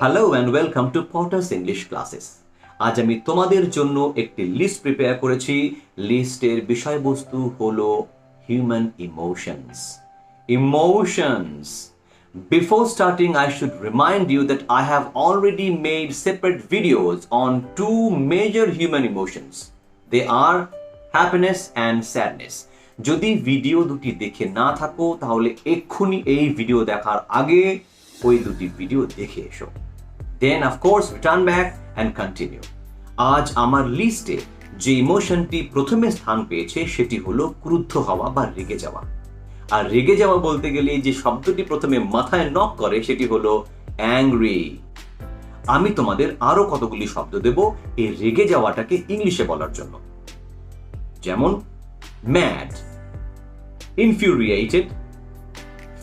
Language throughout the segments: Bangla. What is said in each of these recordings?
Hello and welcome to potter's English classes. আজ আমি তোমাদের জন্য একটি লিস্ট প্রিপেয়ার করেছি। লিস্টের বিষয়বস্তু হলো human emotions. Emotions. Before starting, I should remind you that I have already made separate videos on two major human emotions. They are happiness and sadness. যদি ভিডিও দুটি দেখে না থাকো তাহলে এক্ষুনি এই ভিডিও দেখার আগে ওই দুটি ভিডিও দেখে এসো। Then of course return back and continue. আজ আমার লিস্টে যে ইমোশনটি প্রথমে স্থান পেয়েছে সেটি হলো ক্রুদ্ধ হওয়া বা রেগে যাওয়া। আর রেগে যাওয়া বলতে গেলে যে শব্দটি প্রথমে মাথায় নক করে সেটি হলো অ্যাংরি। আমি তোমাদের আরো কতগুলি শব্দ দেব এই রেগে যাওয়াটাকে ইংলিশে বলার জন্য, যেমন mad, ইনফিউরিয়েটেড,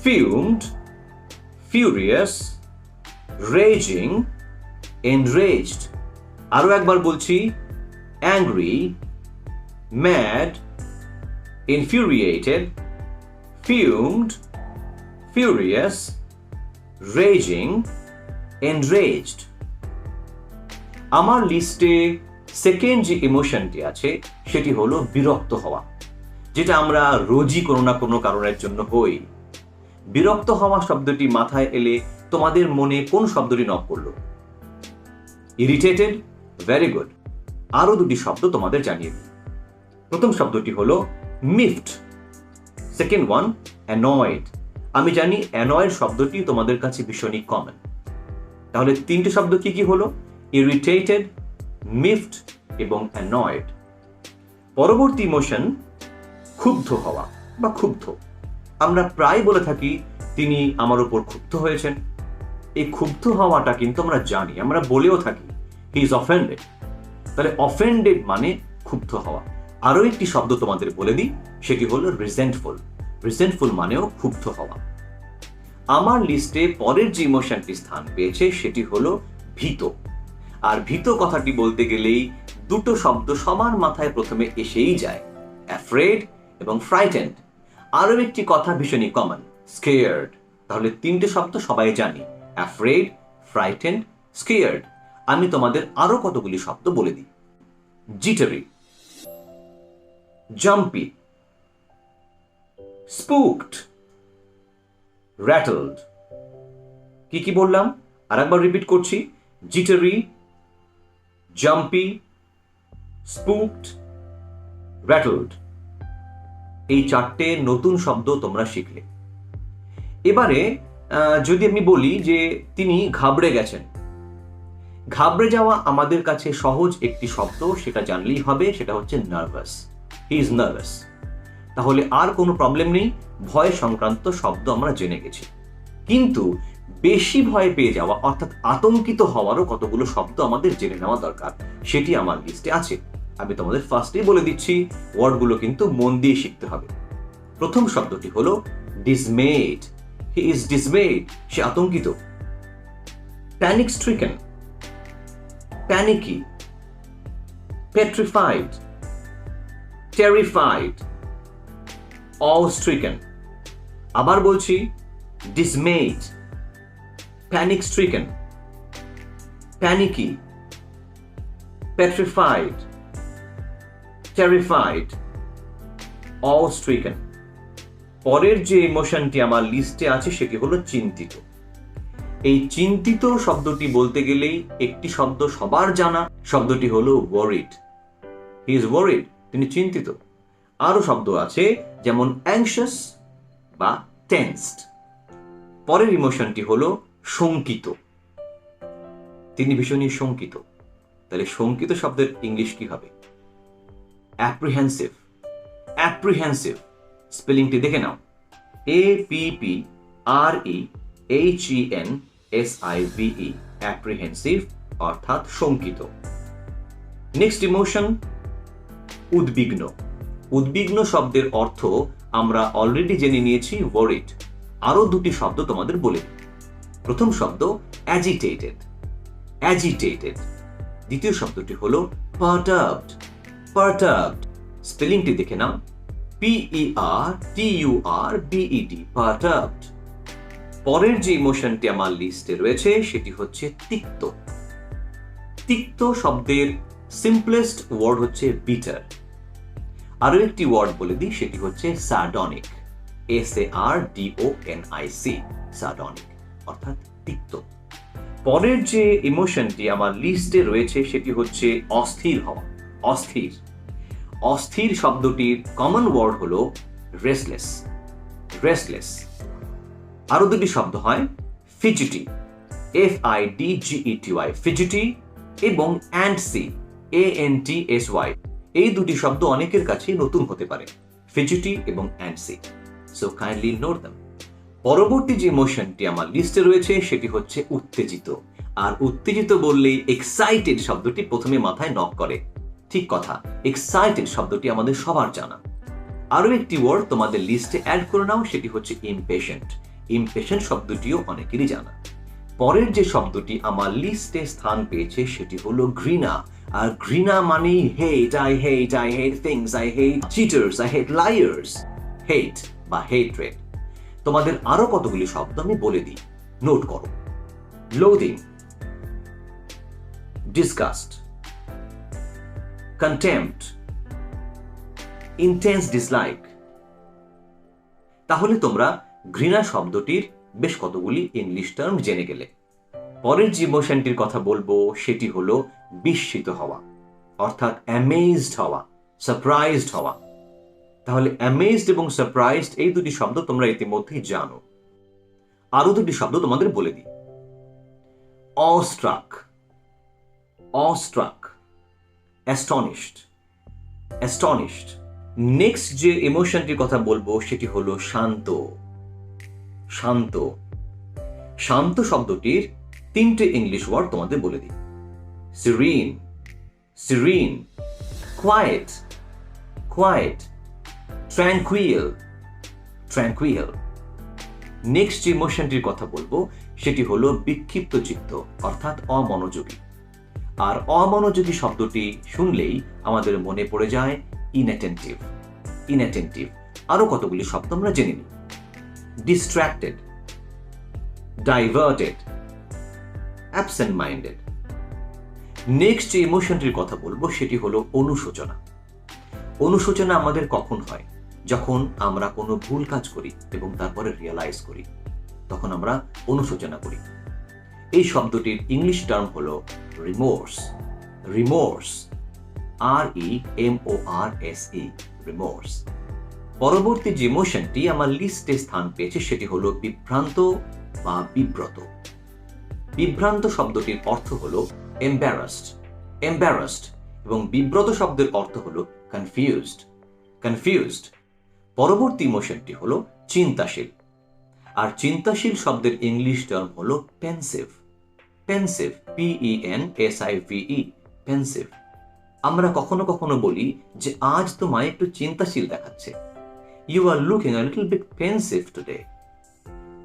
fumed, furious, raging, enraged. আরো একবার বলছি, angry, mad, infuriated, fumed, furious, raging, enraged. আমার লিস্টে সেকেন্ড যে ইমোশনটি আছে সেটি হলো বিরক্ত হওয়া, যেটা আমরা রোজই কোনো না কোনো কারণের জন্য হই। বিরক্ত হওয়া শব্দটি মাথায় এলে তোমাদের মনে কোন শব্দটি নক করলো? ইরিটেটেড? Very good. আরো দুটি শব্দ তোমাদের জানিয়ে দিই। প্রথম শব্দটি হলো মিফড, সেকেন্ড ওয়ান অ্যানয়েড। আমি জানি অ্যানয়েড শব্দটি তোমাদের কাছে ভীষণই কমন। তাহলে তিনটে শব্দ কি কি হলো? ইরিটেটেড, মিফড এবং অ্যানয়েড। পরবর্তী ইমোশন ক্ষুব্ধ হওয়া বা ক্ষুব্ধ। আমরা প্রায় বলে থাকি তিনি আমার উপর ক্ষুব্ধ হয়েছেন। এই ক্ষুব্ধ হওয়াটা কিন্তু আমরা জানি, আমরা বলেও থাকি হি ইজ অফেন্ডেড। তাহলে অফেন্ডেড মানে ক্ষুব্ধ হওয়া। আরো একটি শব্দ তোমাদের বলে দিই, সেটি হলো রিজেন্টফুল। রিজেন্টফুল মানেও ক্ষুব্ধ হওয়া। আমার লিস্টে পরের যে ইমোশনটি স্থান পেয়েছে সেটি হলো ভীত। আর ভীত কথাটি বলতে গেলেই দুটো শব্দ সবার মাথায় প্রথমে এসেই যায়, অ্যাফ্রেড এবং ফ্রাইটেন্ড। আরো একটি কথা ভীষণই কমন, স্কেয়ার্ড। তাহলে তিনটে শব্দ সবাই জানি, অ্যাফ্রেড, ফ্রাইটেন্ড, স্কেয়ার্ড। আমি তোমাদের আরো কতগুলি শব্দ বলে দিই। জিটারি, জাম্পি, স্পুকড, র্যাটলড। কি কি বললাম আর একবার রিপিট করছি, জিটারি, জাম্পি, স্পুকড, র্যাটলড। এই চারটে নতুন শব্দ তোমরা শিখলে। এবারে যদি আমি বলি যে তিনি ঘাবড়ে গেছেন, ঘাবড়ে যাওয়া আমাদের কাছে সহজ একটি শব্দ, সেটা জানলেই হবে, সেটা হচ্ছে নার্ভাস। He is nervous. তাহলে আর কোনো প্রবলেম নেই, ভয় সংক্রান্ত শব্দ আমরা জেনে গেছি। কিন্তু বেশি ভয় পেয়ে যাওয়া অর্থাৎ আতঙ্কিত হওয়ারও কতগুলো শব্দ আমাদের জেনে নেওয়া দরকার, সেটি আমার লিস্টে আছে। আমি তোমাদের ফার্স্টেই বলে দিচ্ছি, ওয়ার্ডগুলো কিন্তু মন দিয়ে শিখতে হবে। প্রথম শব্দটি হলো ডিসমেড। হি ইজ ডিসমেড, সে আতঙ্কিত। Panic stricken, panicky, petrified, terrified, awe-stricken। আবার বলছি, dismayed, panic stricken, panicky, petrified, terrified, awe-stricken। পরের যে ইমোশনটি আমার লিস্টে আছে সেটি হলো চিন্তিত। এই চিন্তিত শব্দটি বলতে গেলেই একটি শব্দ সবার জানা, শব্দটি হলো worried। He is worried, তিনি চিন্তিত। আরো শব্দ আছে যেমন anxious বা tensed। পরের ইমোশনটি হলো শঙ্কিত, তিনি ভীষণই শঙ্কিত। তাহলে শঙ্কিত শব্দের ইংলিশ কি হবে? অ্যাপ্রিহেন্সিভ। অ্যাপ্রিহেন্সিভ স্পেলিংটি দেখে নাও, APPREHENSIVE, অ্যাপ্রিহেন্সিভ অর্থাৎ শঙ্কিত। নেক্সট ইমোশন উদ্বিগ্ন। উদ্বিগ্ন শব্দের অর্থ আমরা অলরেডি জেনে নিয়েছি, ওয়ারিড। আরো দুটি শব্দ তোমাদের বলে। প্রথম শব্দ অ্যাজিটেটেড, অ্যাজিটেটেড। দ্বিতীয় শব্দটি হলো পারটার্বড, পারটার্বড। স্পেলিংটি দেখে নাও, PERTURBED, পারটার্বড। পরের যে ইমোশনটি আমার লিস্টে রয়েছে সেটি হচ্ছে তিক্ত। তিক্ত শব্দের সিম্পলেস্ট ওয়ার্ড হচ্ছে বিটার। আরো একটি ওয়ার্ড বলে দিই, সেটি হচ্ছে সার্ডনিক, SARDONIC, সার্ডনিক অর্থাৎ তিক্ত। পরের যে ইমোশনটি আমার লিস্টে রয়েছে সেটি হচ্ছে অস্থির হওয়া। অস্থির অস্থির শব্দটির কমন ওয়ার্ড হলো রেস্টলেস, রেস্টলেস। আরো দুটি শব্দ হয় ফিজিটি, FIDGETY, ফিজিটি, এবং অ্যান্টসি, ANTSY। এই দুটি শব্দ অনেকের কাছেই নতুন হতে পারে, ফিজিটি এবং antsy. So kindly note them. পরবর্তী যে ইমোশনটি আমার লিস্টে রয়েছে সেটি হচ্ছে উত্তেজিত। আর উত্তেজিত বললেই এক্সাইটেড শব্দটি প্রথমে মাথায় নক করে। ঠিক কথা, এক্সাইটেড শব্দটি আমাদের সবার জানা। আরো একটি ওয়ার্ড তোমাদের লিস্টে অ্যাড করে নাও, সেটি হচ্ছে ইমপেশেন্ট। ইমপেশেন্ট শব্দটিও অনেকেরই জানা। পরের যে শব্দটি আমার লিস্টে স্থান পেয়েছে সেটি হলো ঘৃণা। আর ঘৃণা মানে hate, I hate things, I hate cheaters, I hate liars, hate বা হেট্রেড। তোমাদের আরো কতগুলি শব্দ আমি বলে দিই, নোট করো। লোদিং, ডিসগাস্ট, কন্টেম্পট, ইন্টেন্স ডিসলাইক। তাহলে তোমরা ঘৃণা শব্দটির বেশ কতগুলি ইংলিশ টার্ম জেনে গেলে। পরের যে ইমোশনটির কথা বলবো সেটি হলো বিস্মিত হওয়া, অর্থাৎ অ্যামেজড হওয়া, সারপ্রাইজড হওয়া। তাহলে অ্যামেজড এবং সারপ্রাইজড এই দুটি শব্দ তোমরা ইতিমধ্যেই জানো। আরো দুটি শব্দ তোমাদের বলে দিই। অস্ট্রাক, অস্ট্রাক, অ্যাস্টনিশড, অ্যাস্টনিশড। নেক্সট যে ইমোশনটির কথা বলবো সেটি হলো শান্ত, শান্ত। শান্ত শব্দটির তিনটে ইংলিশ ওয়ার্ড তোমাদের বলে দিই। Serene, serene, quiet, quiet, tranquil, tranquil. Next যে ইমোশনটির কথা বলবো সেটি হলো বিক্ষিপ্ত চিত্ত, অর্থাৎ অমনোযোগী। আর অমনোযোগী শব্দটি শুনলেই আমাদের মনে পড়ে যায় ইনঅ্যাটেন্টিভ, ইনঅ্যাটেন্টিভ। আরো কতগুলি শব্দ আমরা জেনে নিই। Distracted, diverted, absent minded. Next যে ইমোশনটির কথা বলবো সেটি হলো অনুশোচনা। অনুশোচনা আমাদের কখন হয়? যখন আমরা কোনো ভুল কাজ করি এবং তারপরে রিয়েলাইজ করি, তখন আমরা অনুশোচনা করি। এই শব্দটির ইংলিশ টার্ম হলো রিমোর্স, রিমোর্স, REMORSE, রিমোর্স। পরবর্তী যে ইমোশনটি আমার লিস্টে স্থান পেয়েছে সেটি হলো বিভ্রান্ত বা বিব্রত। বিভ্রান্ত শব্দটির অর্থ হলো এম্বারাসড, এম্বারাসড, এবং বিব্রত শব্দের অর্থ হলো কনফিউজড, কনফিউজড। পরবর্তী ইমোশনটি হলো চিন্তাশীল। আর চিন্তাশীল শব্দের ইংলিশ টার্ম হলো পেন্সিভ, পেন্সিভ, PENSIVE, পেন্সিভ। আমরা কখনো কখনো বলি যে আজ তোমায় একটু চিন্তাশীল দেখাচ্ছে। You are looking a little bit pensive today.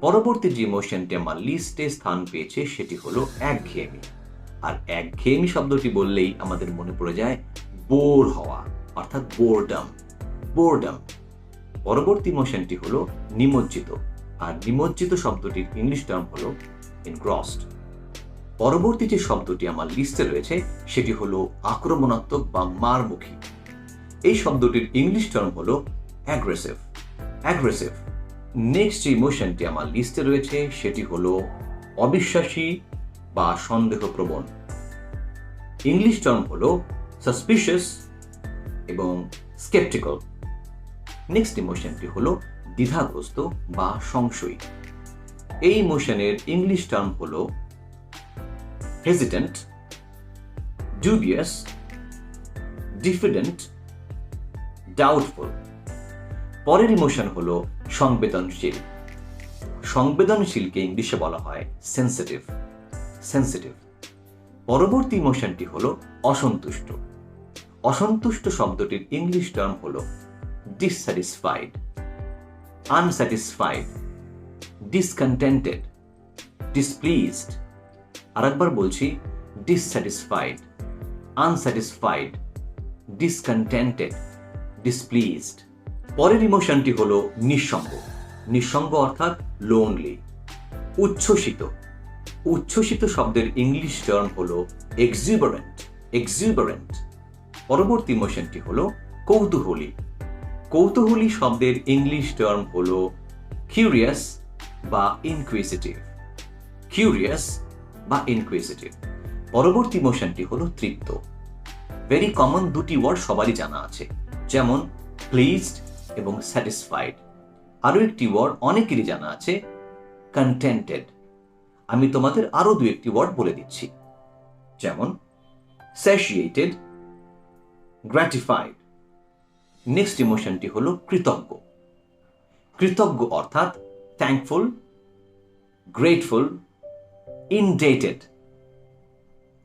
পরবর্তী যে ইমোশনটি আমার লিস্টে স্থান পেয়েছে সেটি হলো একঘেয়েমি। আর একঘেয়েমি শব্দটি বললেই আমাদের মনে পড়ে যায় বোর হওয়া, অর্থাৎ বোরডম, বোরডম। পরবর্তী ইমোশনটি হলো নিমজ্জিত। আর নিমজ্জিত শব্দটির ইংলিশ টার্ম হলো এনগ্রসড। পরবর্তী যে শব্দটি আমার লিস্টে রয়েছে সেটি হলো আক্রমণাত্মক বা মারমুখী। এই শব্দটির ইংলিশ টার্ম হলো অ্যাগ্রেসিভ, অ্যাগ্রেসিভ। নেক্সট যে ইমোশনটি আমার লিস্টে রয়েছে সেটি হলো অবিশ্বাসী বা সন্দেহপ্রবণ। ইংলিশ টার্ম হলো সাসপিশিয়াস এবং স্কেপটিক্যাল। নেক্সট ইমোশনটি হলো দ্বিধাগ্রস্ত বা সংশয়ী। এই ইমোশনের ইংলিশ টার্ম হলো হেজিটেন্ট, dubious, diffident, doubtful। পরের ইমোশন হলো সংবেদনশীল। সংবেদনশীলকে ইংলিশে বলা হয় সেন্সিটিভ, সেন্সিটিভ। পরবর্তী ইমোশনটি হলো অসন্তুষ্ট। অসন্তুষ্ট শব্দটির ইংলিশ টার্ম হলো dissatisfied, unsatisfied, discontented, displeased। আরেকবার বলছি, dissatisfied, unsatisfied, discontented, displeased। পরের ইমোশনটি হলো নিঃসঙ্গ। নিঃসঙ্গ অর্থাৎ লোনলি, উচ্ছ্বসিত। উচ্ছ্বসিত শব্দের ইংলিশ টার্ম হলো এক্সুবারেন্ট। এক্সুবারেন্ট। পরবর্তী ইমোশনটি হলো কৌতূহলী। কৌতূহলী শব্দের ইংলিশ টার্ম হলো কিউরিয়াস বা ইনকুইজিটিভ। কিউরিয়াস বা ইনকুইজিটিভ। পরবর্তী ইমোশনটি হলো তৃপ্ত। ভেরি কমন দুটি ওয়ার্ড সবারই জানা আছে, যেমন প্লিজড এবং স্যাটিসফাইড। আরও একটি ওয়ার্ড অনেকেরই জানা আছে, কন্টেন্টেড। আমি তোমাদের আরও দু একটি ওয়ার্ড বলে দিচ্ছি, যেমন স্যাটিয়েটেড, গ্র্যাটিফাইড। নেক্সট ইমোশনটি হলো কৃতজ্ঞ। কৃতজ্ঞ অর্থাৎ thankful, grateful, indebted,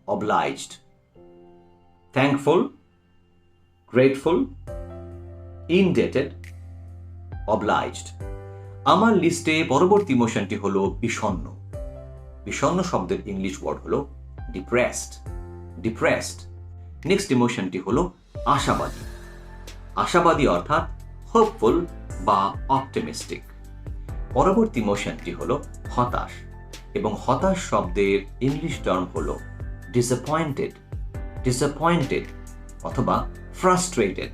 obliged. Thankful, grateful, indebted, obliged. আমার লিস্টে পরবর্তী ইমোশনটি হলো বিষণ্ণ। বিষণ্ণ শব্দের ইংলিশ ওয়ার্ড হলো ডিপ্রেসড। ডিপ্রেসড। নেক্সট ইমোশনটি হলো আশাবাদী। আশাবাদী অর্থাৎ হোপফুল বা অপটিমিস্টিক। পরবর্তী ইমোশনটি হলো হতাশ, এবং হতাশ শব্দের ইংলিশ টার্ম হলো disappointed, disappointed অথবা frustrated,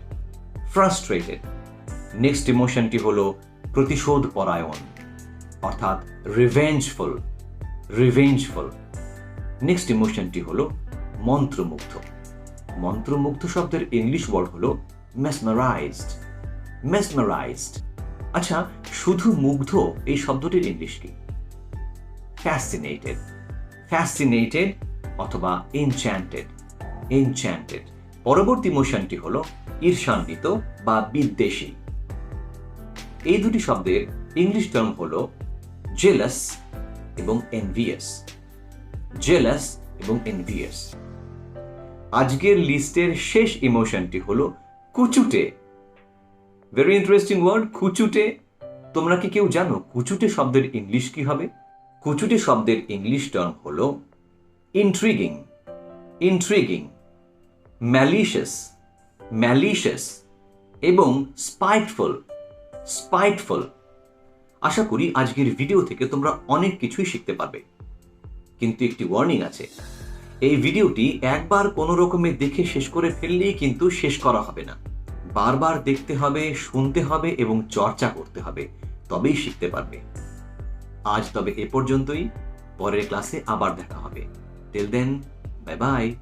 frustrated. নেক্সট ইমোশনটি হলো প্রতিশোধ পরায়ণ অর্থাৎ revengeful, revengeful. নেক্সট ইমোশনটি হলো মন্ত্রমুগ্ধ। মন্ত্রমুগ্ধ শব্দের ইংলিশ ওয়ার্ড হলো mesmerized, mesmerized. আচ্ছা, শুধু মুগ্ধ এই শব্দটির ইংলিশ কি? fascinated, fascinated অথবা enchanted, enchanted. পরবর্তী ইমোশনটি হলো ঈর্ষান্বিত বা বিদ্বেষী। এই দুটি শব্দের ইংলিশ টার্ম হলো জেলাস এবং এনভিয়াস। জেলাস এবং এনভিয়াস। আজকের লিস্টের শেষ ইমোশনটি হলো কুচুটে। ভেরি ইন্টারেস্টিং ওয়ার্ড, কুচুটে। তোমরা কি কেউ জানো কুচুটে শব্দের ইংলিশ কি হবে? কুচুটে শব্দের ইংলিশ টার্ম হলো ইন্ট্রিগিং, ইন্ট্রিগিং, ম্যালিশিয়াস, ম্যালিশিয়াস এবং স্পাইটফুল, স্পাইটফুল। আশা করি আজকের ভিডিও থেকে তোমরা অনেক কিছুই শিখতে পারবে, কিন্তু একটি ওয়ার্নিং আছে। এই ভিডিওটি একবার কোনো রকমে দেখে শেষ করে ফেললেই কিন্তু শেষ করা হবে না। বারবার দেখতে হবে, শুনতে হবে এবং চর্চা করতে হবে, তবেই শিখতে পারবে। আজ তবে এ পর্যন্তই। পরের ক্লাসে আবার দেখা হবে। Till then, bye by.